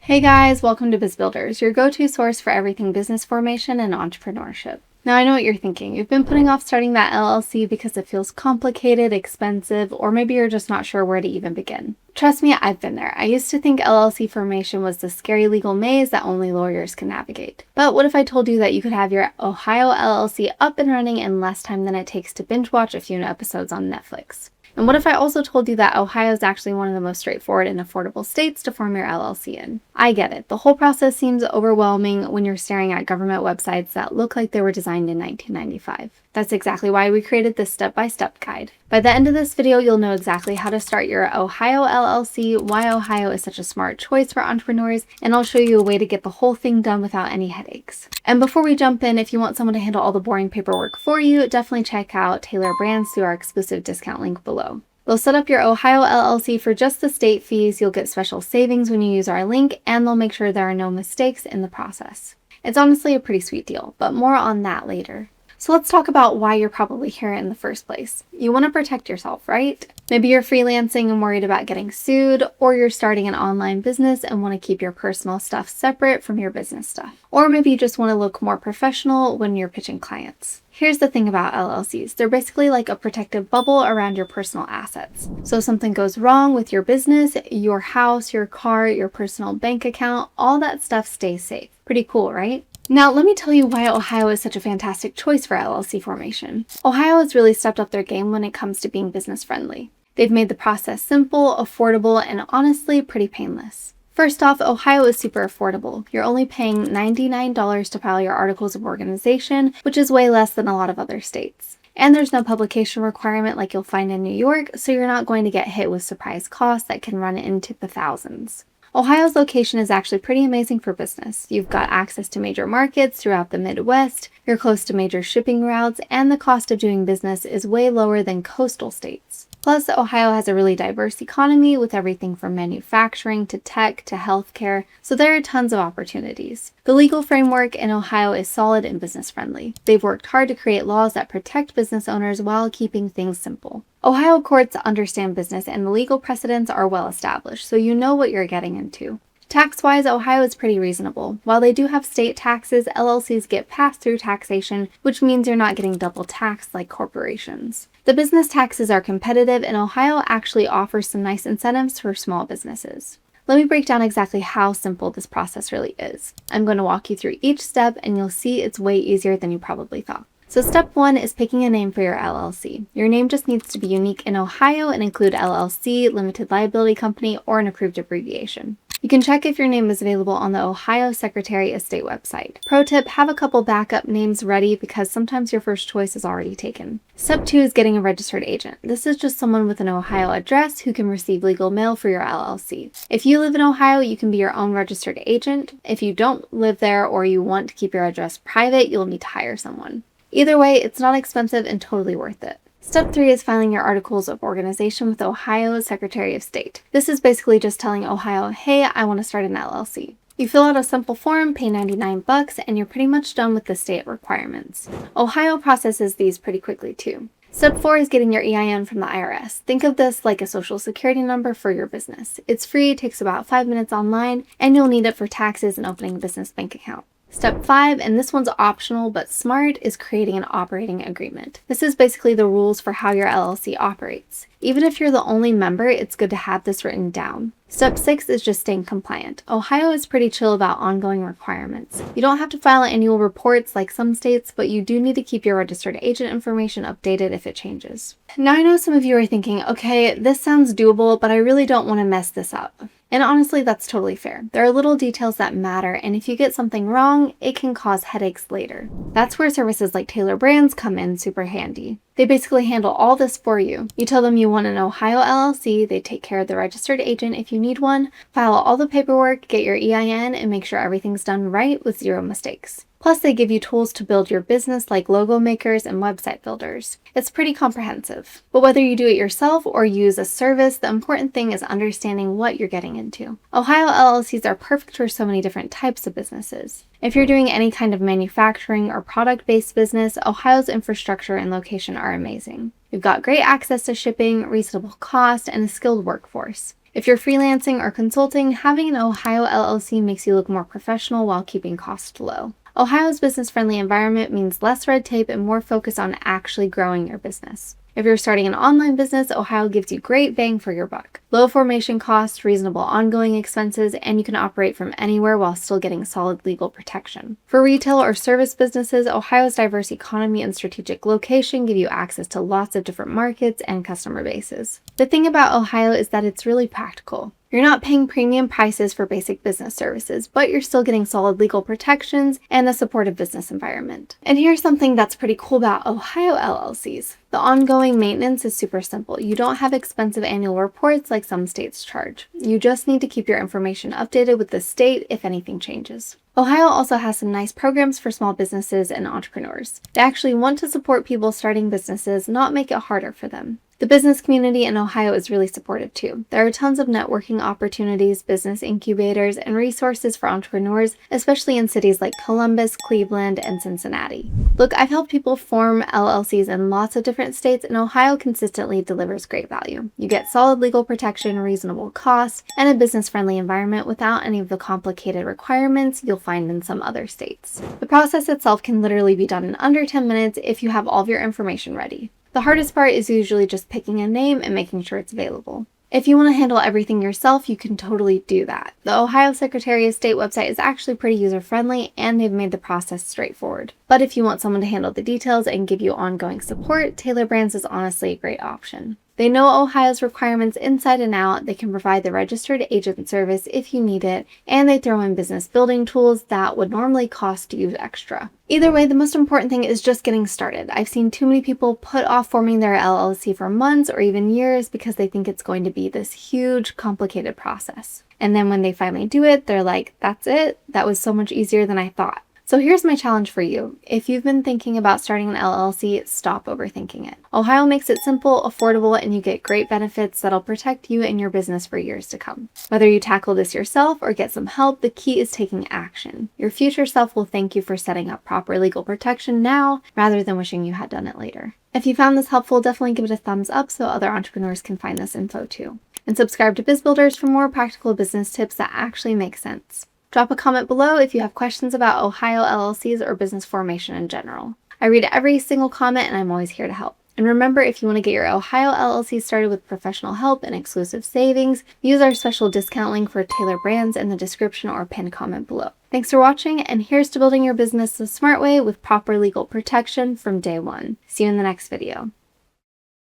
Hey guys, welcome to Biz Builders, your go-to source for everything business formation and entrepreneurship. Now I know what you're thinking. You've been putting off starting that LLC because it feels complicated, expensive, or maybe you're just not sure where to even begin. Trust me, I've been there. I used to think LLC formation was the scary legal maze that only lawyers can navigate. But what if I told you that you could have your Ohio LLC up and running in less time than it takes to binge watch a few episodes on Netflix? And what if I also told you that Ohio is actually one of the most straightforward and affordable states to form your LLC in? I get it. The whole process seems overwhelming when you're staring at government websites that look like they were designed in 1995. That's exactly why we created this step-by-step guide. By the end of this video, you'll know exactly how to start your Ohio LLC, why Ohio is such a smart choice for entrepreneurs, and I'll show you a way to get the whole thing done without any headaches. And before we jump in, if you want someone to handle all the boring paperwork for you, definitely check out Tailor Brands through our exclusive discount link below. They'll set up your Ohio LLC for just the state fees, you'll get special savings when you use our link, and they'll make sure there are no mistakes in the process. It's honestly a pretty sweet deal, but more on that later. So let's talk about why you're probably here in the first place. You want to protect yourself, right? Maybe you're freelancing and worried about getting sued, or you're starting an online business and want to keep your personal stuff separate from your business stuff. Or maybe you just want to look more professional when you're pitching clients. Here's the thing about LLCs. They're basically like a protective bubble around your personal assets. So if something goes wrong with your business, your house, your car, your personal bank account, all that stuff stays safe. Pretty cool, right? Now, let me tell you why Ohio is such a fantastic choice for LLC formation. Ohio has really stepped up their game when it comes to being business friendly. They've made the process simple, affordable, and honestly pretty painless. First off, Ohio is super affordable. You're only paying $99 to file your articles of organization, which is way less than a lot of other states. And there's no publication requirement like you'll find in New York, so you're not going to get hit with surprise costs that can run into the thousands. Ohio's location is actually pretty amazing for business. You've got access to major markets throughout the Midwest, you're close to major shipping routes, and the cost of doing business is way lower than coastal states. Plus, Ohio has a really diverse economy with everything from manufacturing to tech to healthcare, so there are tons of opportunities. The legal framework in Ohio is solid and business friendly. They've worked hard to create laws that protect business owners while keeping things simple. Ohio courts understand business and the legal precedents are well established, so you know what you're getting into. Tax-wise, Ohio is pretty reasonable. While they do have state taxes, LLCs get pass-through taxation, which means you're not getting double taxed like corporations. The business taxes are competitive, and Ohio actually offers some nice incentives for small businesses. Let me break down exactly how simple this process really is. I'm going to walk you through each step, and you'll see it's way easier than you probably thought. So step 1 is picking a name for your LLC. Your name just needs to be unique in Ohio and include LLC, limited liability company, or an approved abbreviation. You can check if your name is available on the Ohio Secretary of State website. Pro tip, have a couple backup names ready because sometimes your first choice is already taken. Step 2 is getting a registered agent. This is just someone with an Ohio address who can receive legal mail for your LLC. If you live in Ohio, you can be your own registered agent. If you don't live there or you want to keep your address private, you'll need to hire someone. Either way, it's not expensive and totally worth it. Step 3 is filing your articles of organization with Ohio's Secretary of State. This is basically just telling Ohio, hey, I want to start an LLC. You fill out a simple form, pay $99, and you're pretty much done with the state requirements. Ohio processes these pretty quickly too. Step 4 is getting your EIN from the IRS. Think of this like a social security number for your business. It's free, takes about 5 minutes online, and you'll need it for taxes and opening a business bank account. Step 5, and this one's optional but smart, is creating an operating agreement. This is basically the rules for how your LLC operates. Even if you're the only member, it's good to have this written down. Step 6 is just staying compliant. Ohio is pretty chill about ongoing requirements. You don't have to file annual reports like some states, but you do need to keep your registered agent information updated if it changes. Now I know some of you are thinking, okay, this sounds doable, but I really don't want to mess this up. And honestly, that's totally fair. There are little details that matter, and if you get something wrong, it can cause headaches later. That's where services like Tailor Brands come in super handy. They basically handle all this for you. You tell them you want an Ohio LLC, they take care of the registered agent if you need one, file all the paperwork, get your EIN, and make sure everything's done right with zero mistakes. Plus, they give you tools to build your business like logo makers and website builders. It's pretty comprehensive. But whether you do it yourself or use a service, the important thing is understanding what you're getting into. Ohio LLCs are perfect for so many different types of businesses. If you're doing any kind of manufacturing or product-based business, Ohio's infrastructure and location are amazing. You've got great access to shipping, reasonable cost, and a skilled workforce. If you're freelancing or consulting, having an Ohio LLC makes you look more professional while keeping costs low. Ohio's business-friendly environment means less red tape and more focus on actually growing your business. If you're starting an online business, Ohio gives you great bang for your buck. Low formation costs, reasonable ongoing expenses, and you can operate from anywhere while still getting solid legal protection. For retail or service businesses, Ohio's diverse economy and strategic location give you access to lots of different markets and customer bases. The thing about Ohio is that it's really practical. You're not paying premium prices for basic business services, but you're still getting solid legal protections and a supportive business environment. And here's something that's pretty cool about Ohio LLCs. The ongoing maintenance is super simple. You don't have expensive annual reports like some states charge. You just need to keep your information updated with the state if anything changes. Ohio also has some nice programs for small businesses and entrepreneurs. They actually want to support people starting businesses, not make it harder for them. The business community in Ohio is really supportive too. There are tons of networking opportunities, business incubators, and resources for entrepreneurs, especially in cities like Columbus, Cleveland, and Cincinnati. Look, I've helped people form LLCs in lots of different states, and Ohio consistently delivers great value. You get solid legal protection, reasonable costs, and a business-friendly environment without any of the complicated requirements you'll find in some other states. The process itself can literally be done in under 10 minutes if you have all of your information ready. The hardest part is usually just picking a name and making sure it's available. If you want to handle everything yourself, you can totally do that. The Ohio Secretary of State website is actually pretty user-friendly, and they've made the process straightforward. But if you want someone to handle the details and give you ongoing support, Tailor Brands is honestly a great option. They know Ohio's requirements inside and out, they can provide the registered agent service if you need it, and they throw in business building tools that would normally cost you extra. Either way, the most important thing is just getting started. I've seen too many people put off forming their LLC for months or even years because they think it's going to be this huge, complicated process. And then when they finally do it, they're like, that's it? That was so much easier than I thought. So here's my challenge for you. If you've been thinking about starting an LLC, stop overthinking it. Ohio makes it simple, affordable, and you get great benefits that'll protect you and your business for years to come. Whether you tackle this yourself or get some help, the key is taking action. Your future self will thank you for setting up proper legal protection now rather than wishing you had done it later. If you found this helpful, definitely give it a thumbs up so other entrepreneurs can find this info too. And subscribe to Biz Builders for more practical business tips that actually make sense. Drop a comment below if you have questions about Ohio LLCs or business formation in general. I read every single comment and I'm always here to help. And remember, if you want to get your Ohio LLC started with professional help and exclusive savings, use our special discount link for Tailor Brands in the description or pinned comment below. Thanks for watching, and here's to building your business the smart way with proper legal protection from day one. See you in the next video.